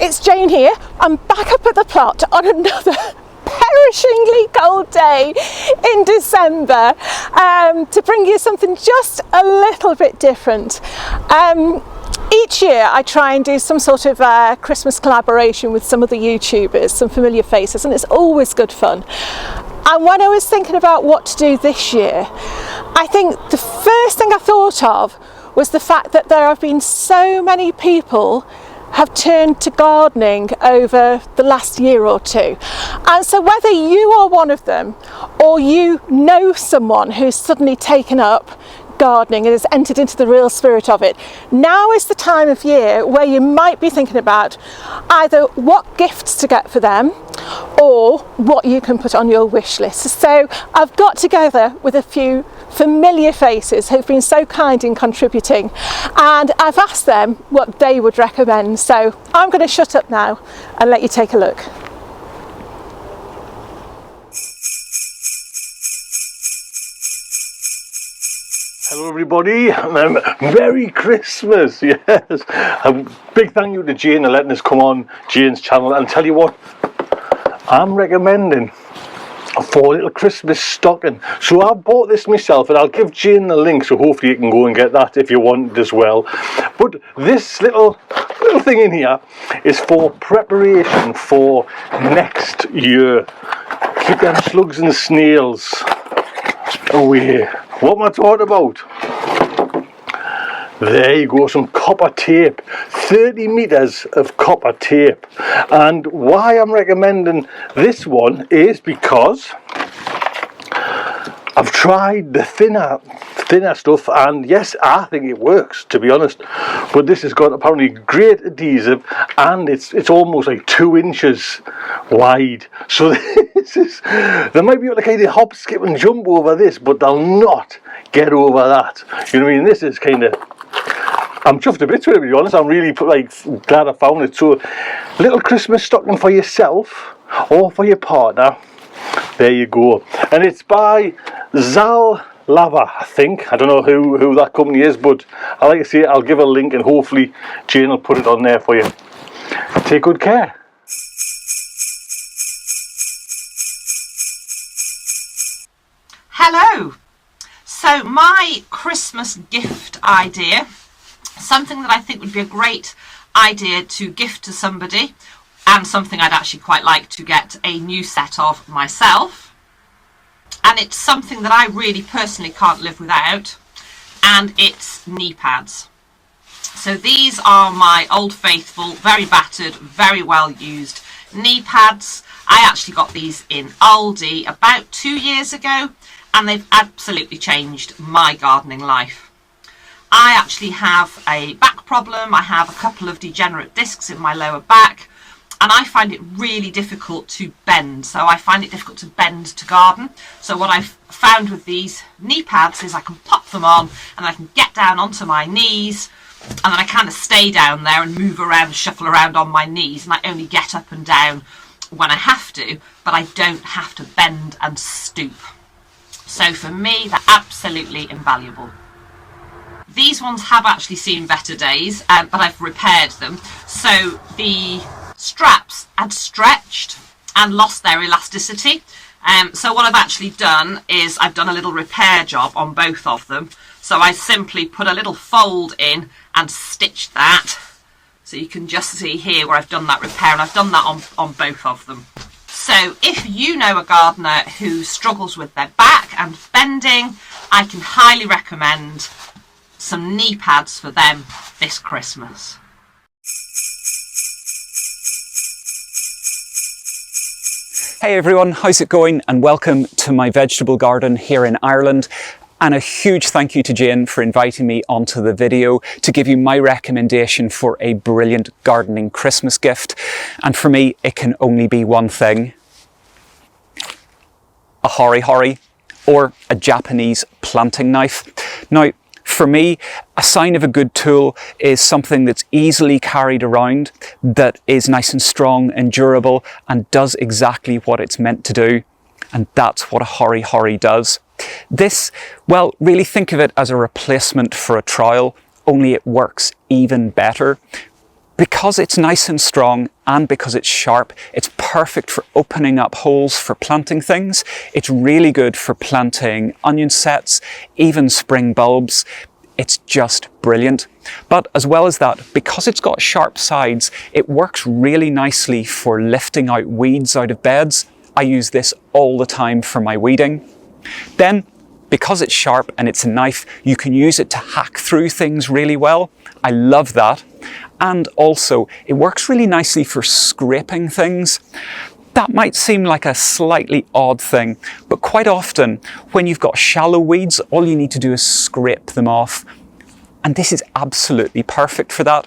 it's Jane here. I'm back up at the plot on another perishingly cold day in December to bring you something just a little bit different. Each year I try and do some sort of Christmas collaboration with some of the YouTubers, some familiar faces, and it's always good fun. And when I was thinking about what to do this year, I think the first thing I thought of was the fact that there have been so many people have turned to gardening over the last year or two. And so whether you are one of them or you know someone who's suddenly taken up gardening and has entered into the real spirit of it, now is the time of year where you might be thinking about either what gifts to get for them or what you can put on your wish list. So I've got together with a few familiar faces who've been so kind in contributing, and I've asked them what they would recommend. So I'm going to shut up now and let you take a look. Hello everybody, Merry Christmas, yes. A big thank you to Jane for letting us come on Jane's channel, and tell you what, I'm recommending for a little Christmas stocking. So I bought this myself, and I'll give Jane the link, so hopefully you can go and get that if you want it as well. But this little thing in here is for preparation for next year. Keep them slugs and snails away. What am I talking about? There you go, some copper tape, 30 meters of copper tape. And why I'm recommending this one is because I've tried the thinner stuff, and yes, I think it works, to be honest. But this has got apparently great adhesive, and it's almost like 2 inches wide. So this is, they might be able to kind of hop, skip and jump over this, but they'll not get over that. You know what I mean? This is kind of, I'm chuffed a bit with it, to be honest. I'm really glad I found it. So little Christmas stocking for yourself or for your partner. There you go. And it's by Zal Lava, I think. I don't know who that company is, but I like to say I'll give a link, and hopefully Jane will put it on there for you. Take good care. Hello. So my Christmas gift idea, something that I think would be a great idea to gift to somebody, and something I'd actually quite like to get a new set of myself. And it's something that I really personally can't live without, and it's knee pads. So these are my old faithful, very battered, very well used knee pads. I actually got these in Aldi about 2 years ago, and they've absolutely changed my gardening life. I actually have a back problem. I have a couple of degenerate discs in my lower back, and I find it really difficult to bend. So I find it difficult to bend to garden. So what I've found with these knee pads is I can pop them on and I can get down onto my knees, and then I kind of stay down there and move around, shuffle around on my knees, and I only get up and down when I have to, but I don't have to bend and stoop. So for me, they're absolutely invaluable. These ones have actually seen better days, but I've repaired them. So the straps had stretched and lost their elasticity. So what I've actually done is I've done a little repair job on both of them. So I simply put a little fold in and stitched that. So you can just see here where I've done that repair, and I've done that on both of them. So if you know a gardener who struggles with their back and bending, I can highly recommend some knee pads for them this Christmas. Hey everyone, how's it going? And welcome to my vegetable garden here in Ireland. And a huge thank you to Jane for inviting me onto the video to give you my recommendation for a brilliant gardening Christmas gift. And for me, it can only be one thing: a Hori or a Japanese planting knife. Now, for me, a sign of a good tool is something that's easily carried around, that is nice and strong and durable and does exactly what it's meant to do. And that's what a Hori does. This, well, really think of it as a replacement for a trowel, only it works even better. Because it's nice and strong and because it's sharp, it's perfect for opening up holes for planting things. It's really good for planting onion sets, even spring bulbs. It's just brilliant. But as well as that, because it's got sharp sides, it works really nicely for lifting out weeds out of beds. I use this all the time for my weeding. Then, because it's sharp and it's a knife, you can use it to hack through things really well. I love that. And also, it works really nicely for scraping things. That might seem like a slightly odd thing, but quite often when you've got shallow weeds, all you need to do is scrape them off. And this is absolutely perfect for that.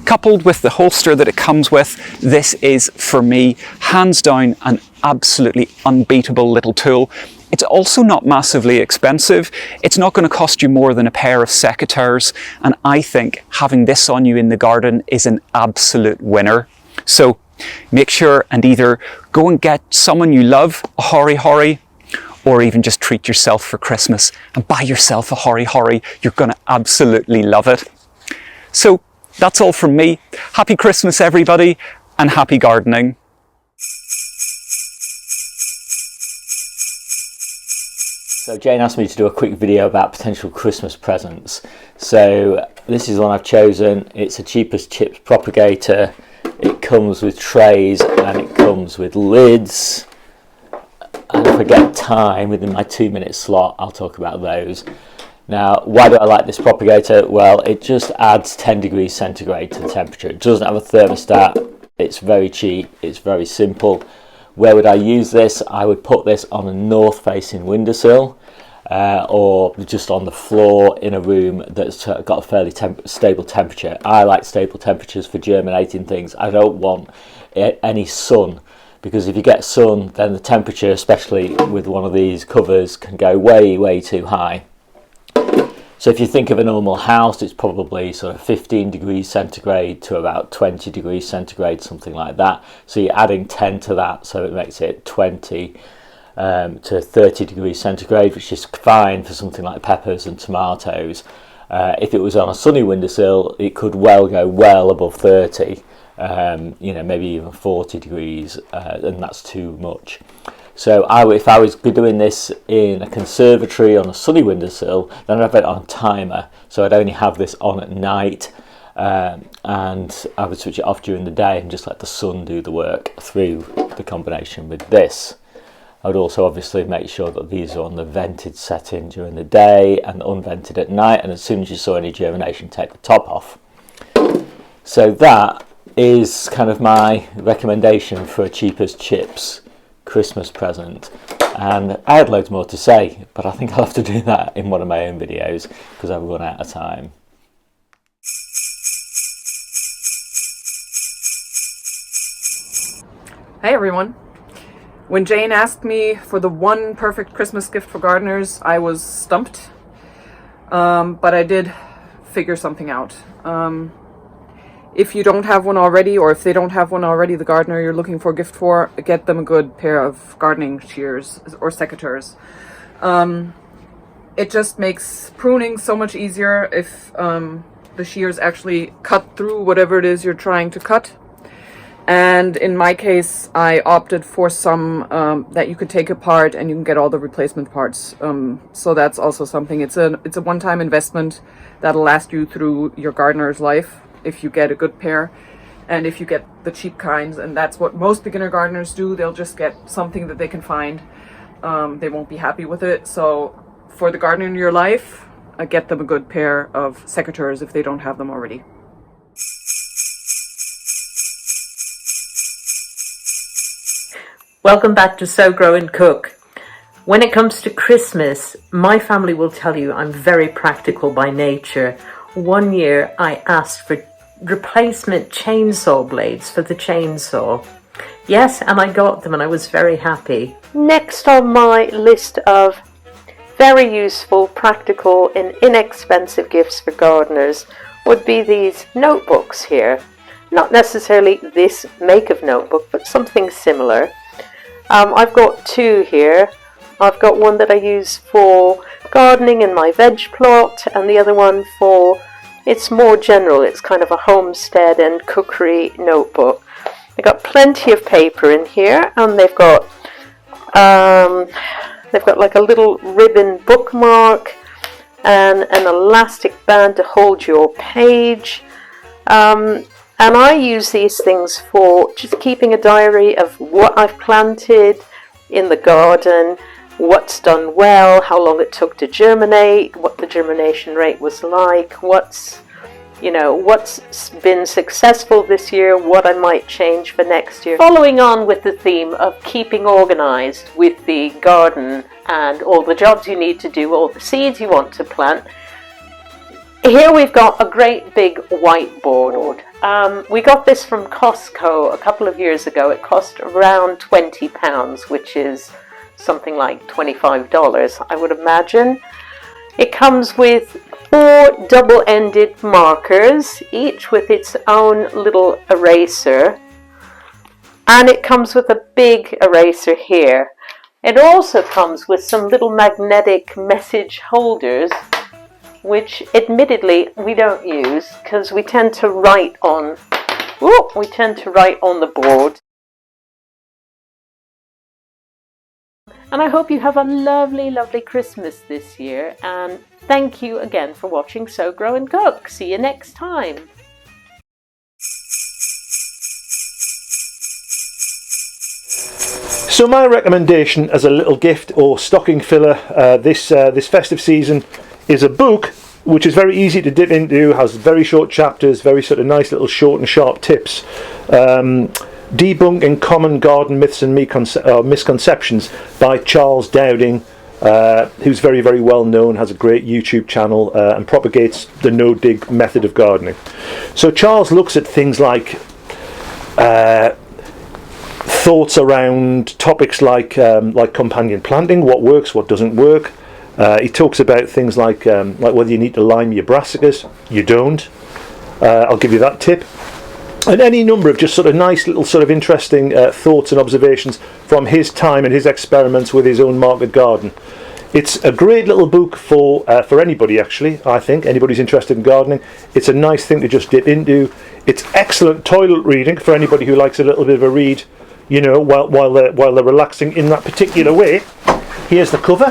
Coupled with the holster that it comes with, this is, for me, hands down an absolutely unbeatable little tool. It's also not massively expensive. It's not going to cost you more than a pair of secateurs, and I think having this on you in the garden is an absolute winner. So make sure and either go and get someone you love a Hori, or even just treat yourself for Christmas and buy yourself a Hori. You're going to absolutely love it. So that's all from me. Happy Christmas, everybody, and happy gardening. So Jane asked me to do a quick video about potential Christmas presents. So this is one I've chosen. It's a cheapest chips propagator. It comes with trays and it comes with lids. And if I get time within my 2-minute slot, I'll talk about those. Now, why do I like this propagator? Well, it just adds 10 degrees centigrade to the temperature. It doesn't have a thermostat. It's very cheap. It's very simple. Where would I use this? I would put this on a north-facing windowsill or just on the floor in a room that's got a fairly stable temperature. I like stable temperatures for germinating things. I don't want any sun, because if you get sun, then the temperature, especially with one of these covers, can go way too high. So if you think of a normal house, it's probably sort of 15 degrees centigrade to about 20 degrees centigrade, something like that. So you're adding 10 to that, so it makes it 20 to 30 degrees centigrade, which is fine for something like peppers and tomatoes. If it was on a sunny windowsill, it could well go well above 30, maybe even 40 degrees, and that's too much. So if I was doing this in a conservatory on a sunny windowsill, then I'd have it on a timer. So I'd only have this on at night, and I would switch it off during the day and just let the sun do the work through the combination with this. I would also obviously make sure that these are on the vented setting during the day and unvented at night, and as soon as you saw any germination, take the top off. So that is kind of my recommendation for a cheapest chips Christmas present, and I had loads more to say, but I think I'll have to do that in one of my own videos because I've run out of time. Hey everyone! When Jane asked me for the one perfect Christmas gift for gardeners, I was stumped, but I did figure something out. If you don't have one already, or if they don't have one already, the gardener you're looking for a gift for, get them a good pair of gardening shears or secateurs. It just makes pruning so much easier if the shears actually cut through whatever it is you're trying to cut. And in my case, I opted for some that you could take apart and you can get all the replacement parts. So that's also something. It's a one-time investment that'll last you through your gardener's life if you get a good pair, and if you get the cheap kinds, and that's what most beginner gardeners do. They'll just get something that they can find. They won't be happy with it. So for the gardener in your life, get them a good pair of secateurs if they don't have them already. Welcome back to Sow, Grow and Cook. When it comes to Christmas, my family will tell you I'm very practical by nature. One year I asked for replacement chainsaw blades for the chainsaw. Yes, and I got them and I was very happy. Next on my list of very useful, practical and inexpensive gifts for gardeners would be these notebooks here. Not necessarily this make of notebook, but something similar. I've got two here. I've got one that I use for gardening in my veg plot, and the other one for, It's more general. It's kind of a homestead and cookery notebook. They've got plenty of paper in here, and they've got like a little ribbon bookmark and an elastic band to hold your page. And I use these things for just keeping a diary of what I've planted in the garden, what's done well, how long it took to germinate, what the germination rate was like, what's been successful this year, what I might change for next year. Following on with the theme of keeping organized with the garden and all the jobs you need to do, all the seeds you want to plant, here we've got a great big whiteboard. We got this from Costco a couple of years ago. It cost around £20, which is something like $25, I would imagine. It comes with 4 double-ended markers, each with its own little eraser, and it comes with a big eraser here. It also comes with some little magnetic message holders, which admittedly we don't use because we tend to write on the board. And I hope you have a lovely, lovely Christmas this year, and thank you again for watching Sow, Grow and Cook. See you next time. So my recommendation as a little gift or stocking filler this festive season is a book which is very easy to dip into, has very short chapters, very sort of nice little short and sharp tips. Debunking Common Garden Myths and Misconceptions by Charles Dowding, who's very, very well known, has a great YouTube channel and propagates the no-dig method of gardening. So Charles looks at things like thoughts around topics like companion planting, what works, what doesn't work. He talks about things like whether you need to lime your brassicas. You don't. I'll give you that tip. And any number of just sort of nice little sort of interesting thoughts and observations from his time and his experiments with his own market garden. It's a great little book for anybody, actually. I think anybody who's interested in gardening. It's a nice thing to just dip into. It's excellent toilet reading for anybody who likes a little bit of a read, you know, while they're relaxing in that particular way. Here's the cover.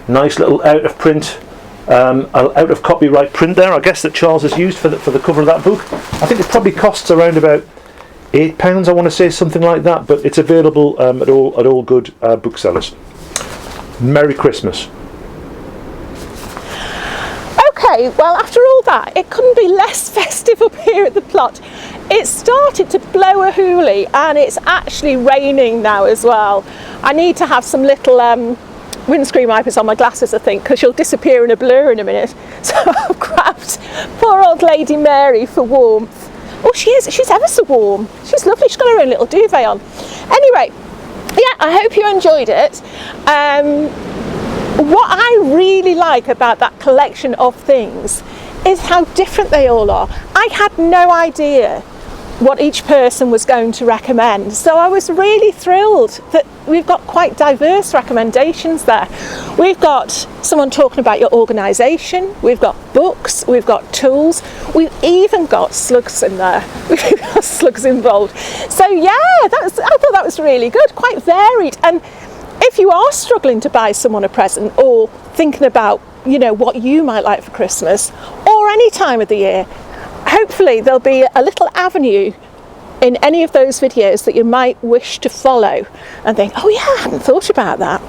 Nice little out of print. Out of copyright print there, I guess, that Charles has used for the cover of that book. I think it probably costs around about £8, I want to say, something like that, but it's available at all good booksellers. Merry Christmas. Okay, well, after all that, it couldn't be less festive up here at the plot. It started to blow a hoolie and it's actually raining now as well. I need to have some little windscreen wipers on my glasses, I think, because she'll disappear in a blur in a minute. So I've grabbed poor old Lady Mary for warmth. Oh, she's ever so warm. She's lovely. She's got her own little duvet on. Anyway, yeah, I hope you enjoyed it. What I really like about that collection of things is how different they all are. I had no idea what each person was going to recommend, so I was really thrilled that we've got quite diverse recommendations there. We've got someone talking about your organisation, we've got books, we've got tools, we've even got slugs in there. We've got slugs involved. So yeah, I thought that was really good, quite varied. And if you are struggling to buy someone a present or thinking about, you know, what you might like for Christmas or any time of the year, hopefully there'll be a little avenue in any of those videos that you might wish to follow and think, oh yeah, I hadn't thought about that.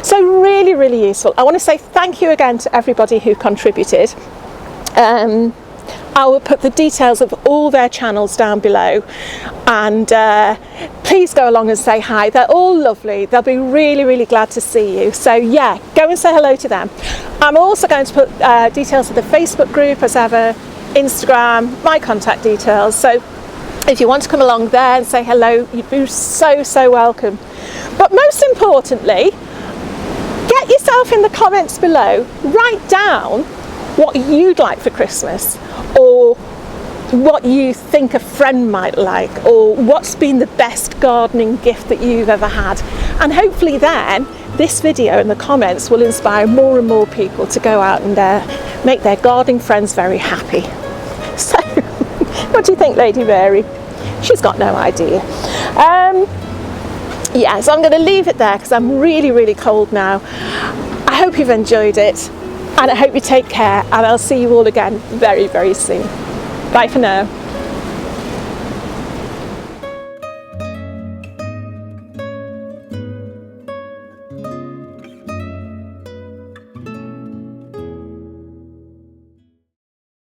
So really, really useful. I want to say thank you again to everybody who contributed. I will put the details of all their channels down below, and please go along and say hi. They're all lovely. They'll be really, really glad to see you. So yeah, go and say hello to them. I'm also going to put details of the Facebook group as ever, Instagram, my contact details. So if you want to come along there and say hello, you'd be so, so welcome. But most importantly, get yourself in the comments below, write down what you'd like for Christmas, or what you think a friend might like, or what's been the best gardening gift that you've ever had. And hopefully then this video and the comments will inspire more and more people to go out and make their gardening friends very happy. So, what do you think, Lady Mary? She's got no idea. Yeah, so I'm going to leave it there because I'm really, really cold now. I hope you've enjoyed it, and I hope you take care, and I'll see you all again very, very soon. Bye for now.